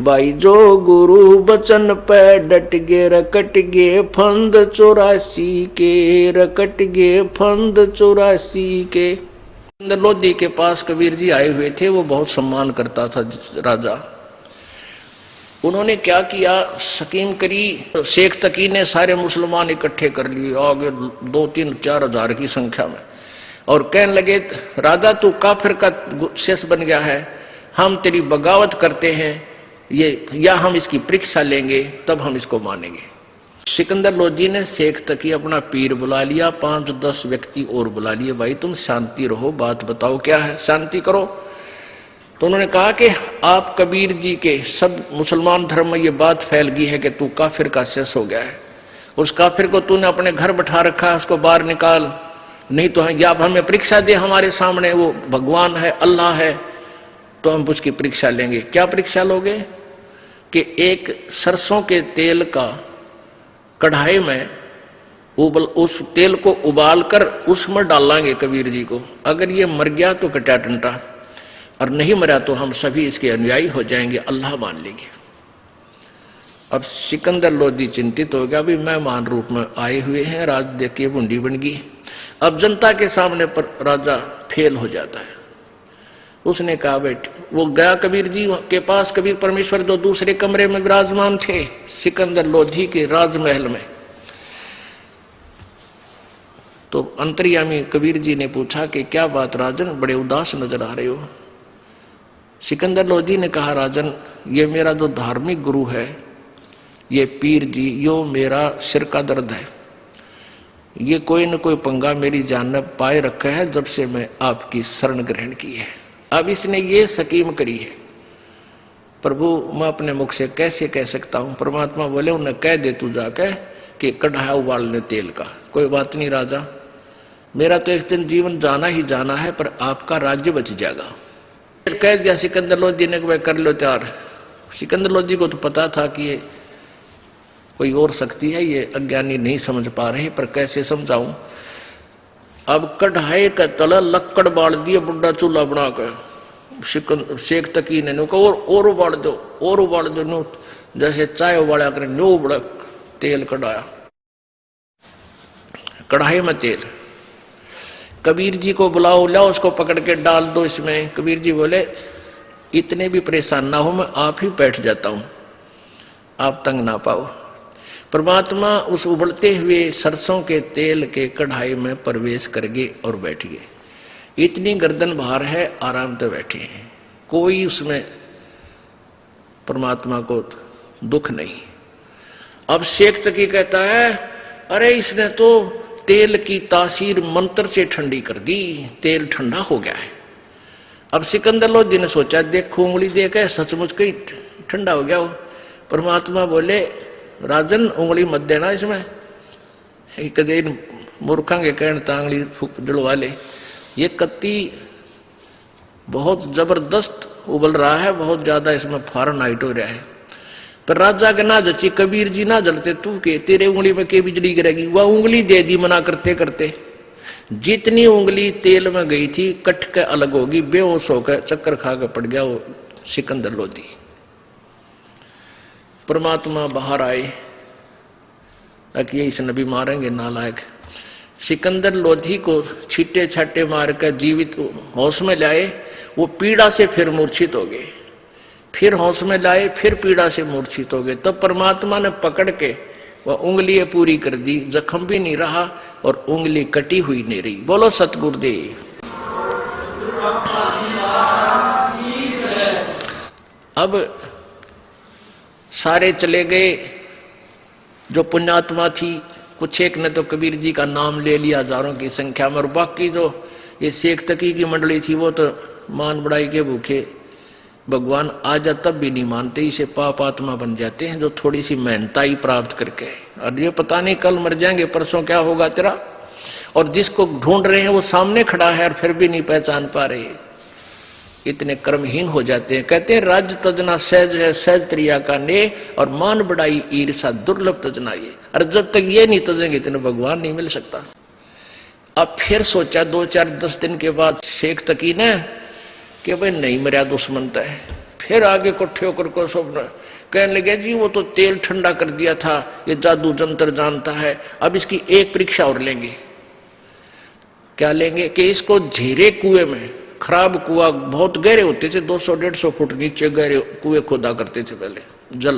भाई जो गुरु बचन पे डट गे रकट गे फंद 84 के, रकट गे फंद 84 के। लोधी के पास कबीर जी आए हुए थे, वो बहुत सम्मान करता था राजा। उन्होंने क्या किया, स्कीम करी, शेख तकी ने सारे मुसलमान इकट्ठे कर लिए आगे 2-3-4 हजार की संख्या में, और कहने लगे राजा तू काफिर का शेष बन गया है, हम तेरी बगावत करते हैं, ये या हम इसकी परीक्षा लेंगे तब हम इसको मानेंगे। सिकंदर लोधी ने शेख तकी अपना पीर बुला लिया, 5-10 व्यक्ति और बुला लिए, भाई तुम शांति रहो, बात बताओ क्या है, शांति करो। तो उन्होंने कहा कि आप कबीर जी के सब मुसलमान धर्म में ये बात फैल गई है कि तू काफिर का शेष हो गया है, उस काफिर को तूने अपने घर बैठा रखा है, उसको बाहर निकाल, नहीं तो या हमें परीक्षा दे, हमारे सामने वो भगवान है, अल्लाह है, तो हम उसकी परीक्षा लेंगे। क्या परीक्षा लोगे कि एक सरसों के तेल का कढ़ाई में उस तेल को उबाल कर उसमें डालेंगे कबीर जी को, अगर ये मर गया तो कटा टंटा, और नहीं मरा तो हम सभी इसके अनुयायी हो जाएंगे, अल्लाह मान लेंगे। अब सिकंदर लोधी चिंतित हो गया, भी मेहमान रूप में आए हुए हैं, राज देख के बूंदी बन गई। अब जनता के सामने पर राजा फेल हो जाता है। उसने कहा बेटे, वो गया कबीर जी के पास, कबीर परमेश्वर जो दूसरे कमरे में विराजमान थे सिकंदर लोधी के राजमहल में। तो अंतर्यामी कबीर जी ने पूछा कि क्या बात राजन, बड़े उदास नजर आ रहे हो। सिकंदर लोधी ने कहा राजन, ये मेरा जो धार्मिक गुरु है, ये पीर जी, यो मेरा सिर का दर्द है, ये कोई न कोई पंगा मेरी जान में पाए रखा है जब से मैं आपकी शरण ग्रहण की है। अब इसने ये स्कीम करी है, प्रभु मैं अपने मुख से कैसे कह सकता हूं। परमात्मा बोले उन्हें कह दे तू जाकर कि कढ़ाई उबालने तेल का। कोई बात नहीं राजा, मेरा तो एक दिन जीवन जाना ही जाना है, पर आपका राज्य बच जाएगा। कह दिया सिकंदर लोधी ने, भाई कर लो तैयार। सिकंदर लोधी को तो पता था कि ये कोई और शक्ति है, ये अज्ञानी नहीं समझ पा रहे, पर कैसे समझाऊं। अब कढ़ाई का तला लक्कड़ बाल दिए, बुढ़ा चूल्हा बना कर शेख तकी ने कहा और उबाल दो, और उबाल दो, नो जैसे चाय उबाला कर, नो बड़ा तेल कढ़ाया, कढ़ाई में तेल। कबीर जी को बुलाओ, लाओ उसको पकड़ के डाल दो इसमें। कबीर जी बोले इतने भी परेशान ना हो, मैं आप ही बैठ जाता हूं, आप तंग ना पाओ। परमात्मा उस उबलते हुए सरसों के तेल के कढ़ाई में प्रवेश कर गए और बैठ गए। इतनी गर्दन भार है, आराम से बैठे हैं, कोई उसमें परमात्मा को दुख नहीं। अब शेख तकी कहता है, अरे इसने तो तेल की तासीर मंत्र से ठंडी कर दी, तेल ठंडा हो गया है। अब सिकंदर लोधी ने सोचा, देखो उंगली देकर सचमुच कहीं ठंडा हो गया हो। परमात्मा बोले राजन उंगली मत देना इसमें, कदे मूर्खा के कहने तांगली जड़वा ले। ये कत्ती बहुत जबरदस्त उबल रहा है, बहुत ज्यादा इसमें फारेनहाइट हो रहा है। पर राजा के ना जची, कबीर जी ना जलते, तू के तेरे उंगली में के बिजली गिरेगी। वह उंगली दे दी मना करते करते, जितनी उंगली तेल में गई थी कट के अलग होगी, बेहोश होकर चक्कर खा के पड़ गया वो सिकंदर लोधी। परमात्मा बाहर आए कि ये इस नबी मारेंगे नालायक। सिकंदर लोधी को छीटे छाटे मार कर जीवित होश में लाए, वो पीड़ा से फिर मूर्छित हो गए, फिर होश में लाए, फिर पीड़ा से मूर्छित हो गए। तब परमात्मा ने पकड़ के वह उंगली पूरी कर दी, जख्म भी नहीं रहा और उंगली कटी हुई नहीं रही। बोलो सतगुरुदेव। अब सारे चले गए जो पुण्यात्मा थी, कुछ एक ने तो कबीर जी का नाम ले लिया हजारों की संख्या में, और बाकी जो ये शेख तकी की मंडली थी वो तो मान बढ़ाई के भूखे भगवान आ जा तब भी नहीं मानते, इसे पाप आत्मा बन जाते हैं जो थोड़ी सी मेहनताई प्राप्त करके। और ये पता नहीं कल मर जाएंगे, परसों क्या होगा तेरा, और जिसको ढूंढ रहे हैं वो सामने खड़ा है और फिर भी नहीं पहचान पा रहे, इतने कर्महीन हो जाते हैं। कहते हैं राज्य तजना सहज है, सहज त्रिया का ने, और मान बढ़ाई ईर्षा दुर्लभ तजना ये। और जब तक ये नहीं तजेंगे इतने भगवान नहीं मिल सकता। अब फिर सोचा 2-4-10 दिन के बाद शेख तकी ने कि भाई नहीं मरा दुश्मन तो है, फिर आगे इकट्ठे होकर को सब कहने लगे जी वो तो तेल ठंडा कर दिया था, ये जादू जंतर जानता है, अब इसकी एक परीक्षा और लेंगे। क्या लेंगे कि इसको झेरे कुएं में, खराब कुआं बहुत गहरे होते थे, 200-150 फुट नीचे गहरे कुएं खोदा करते थे पहले जल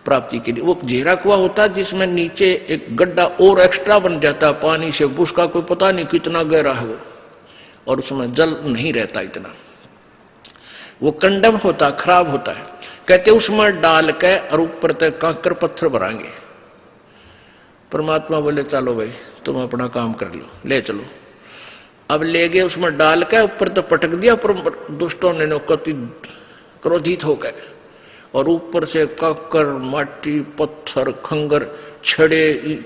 प्राप्ति के लिए। वो झेरा कुआं होता जिसमें नीचे एक गड्ढा और एक्स्ट्रा बन जाता पानी से, उसका कोई पता नहीं कितना गहरा है वो, और उसमें जल नहीं रहता इतना, वो कंडम होता, खराब होता है। कहते उसमें डाल के और ऊपर तक कंकर पत्थर भराएंगे। परमात्मा बोले चलो भाई तुम अपना काम कर लो, ले चलो। अब ले गए, उसमें डाल के ऊपर तो पटक दिया, पर दुष्टों ने कति क्रोधित हो गए और ऊपर से कंकर, माटी, पत्थर, खंगर, छड़े,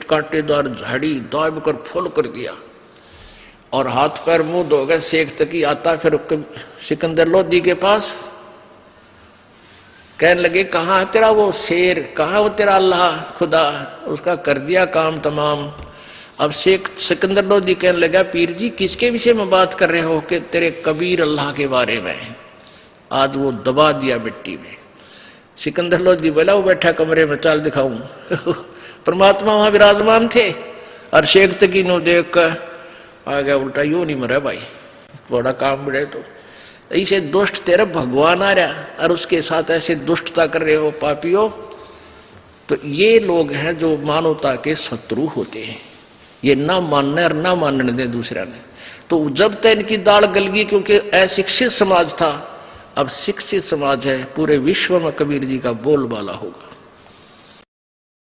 कांटेदार झाड़ी दाब कर फुल कर दिया और हाथ पैर मुंह धो गए, शेख तक ही आता। फिर सिकंदर लोधी के पास कहने लगे कहाँ है तेरा वो शेर, कहाँ वो तेरा अल्लाह खुदा, उसका कर दिया काम तमाम। अब शेख सिकंदर लोधी कहने लगा पीर जी किसके विषय में बात कर रहे हो, कि तेरे कबीर अल्लाह के बारे में। आज वो दबा दिया मिट्टी में। सिकंदर लोधी बोला वो बैठा कमरे में, चल दिखाऊं। परमात्मा वहां विराजमान थे और शेख तकी नो देख कर आ गया उल्टा, यूं नहीं मरा भाई, थोड़ा काम बढ़े तो ऐसे दुष्ट तेरा भगवान आ रहा और उसके साथ ऐसे दुष्टता कर रहे हो पापियों। तो ये लोग हैं जो मानवता के शत्रु होते हैं, ये ना मानने और ना मानने दे दूसरा ने। तो जब तक इनकी दाल गल गई, क्योंकि अशिक्षित समाज था, अब शिक्षित समाज है, पूरे विश्व में कबीर जी का बोलबाला होगा।